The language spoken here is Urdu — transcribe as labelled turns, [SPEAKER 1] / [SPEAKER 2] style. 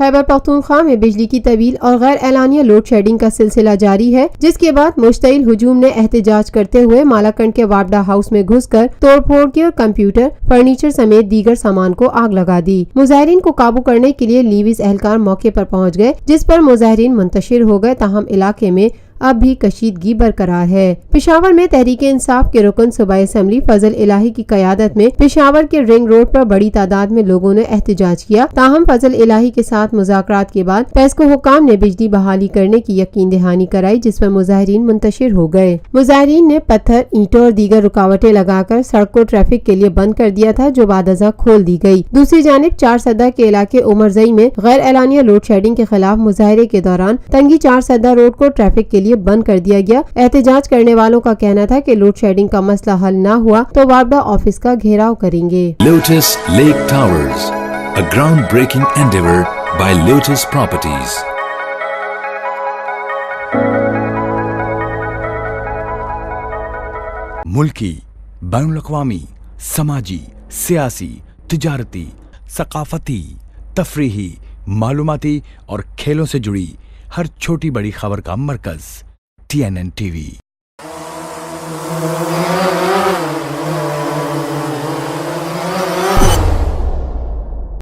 [SPEAKER 1] خیبر پختونخوا میں بجلی کی طویل اور غیر اعلانیہ لوڈ شیڈنگ کا سلسلہ جاری ہے، جس کے بعد مشتعل ہجوم نے احتجاج کرتے ہوئے مالاکنڈ کے وابڈا ہاؤس میں گھس کر توڑ پھوڑ کی اور کمپیوٹر، فرنیچر سمیت دیگر سامان کو آگ لگا دی۔ مظاہرین کو قابو کرنے کے لیے لیویز اہلکار موقع پر پہنچ گئے، جس پر مظاہرین منتشر ہو گئے، تاہم علاقے میں اب بھی کشیدگی برقرار ہے۔ پشاور میں تحریک انصاف کے رکن صوبائی اسمبلی فضل الہی کی قیادت میں پشاور کے رنگ روڈ پر بڑی تعداد میں لوگوں نے احتجاج کیا، تاہم فضل الہی کے ساتھ مذاکرات کے بعد پیسکو حکام نے بجلی بحالی کرنے کی یقین دہانی کرائی، جس پر مظاہرین منتشر ہو گئے۔ مظاہرین نے پتھر، اینٹوں اور دیگر رکاوٹیں لگا کر سڑک کو ٹریفک کے لیے بند کر دیا تھا، جو بعد ازاں کھول دی گئی۔ دوسری جانب چار سدہ کے علاقے عمرزئی میں غیر اعلانیہ لوڈ شیڈنگ کے خلاف مظاہرے کے دوران تنگی چار سدہ روڈ کو ٹریفک کے لیے بند کر دیا گیا۔ احتجاج کرنے والوں کا کہنا تھا کہ لوڈ شیڈنگ کا مسئلہ حل نہ ہوا تو وابڈا آفس کا گھیراؤ کریں گے۔
[SPEAKER 2] Lotus Lake Towers, a groundbreaking endeavor by Lotus Properties. ملکی، بین الاقوامی، سماجی، سیاسی، تجارتی، ثقافتی، تفریحی، معلوماتی اور کھیلوں سے جڑی ہر چھوٹی بڑی خبر کا مرکز TNN TV۔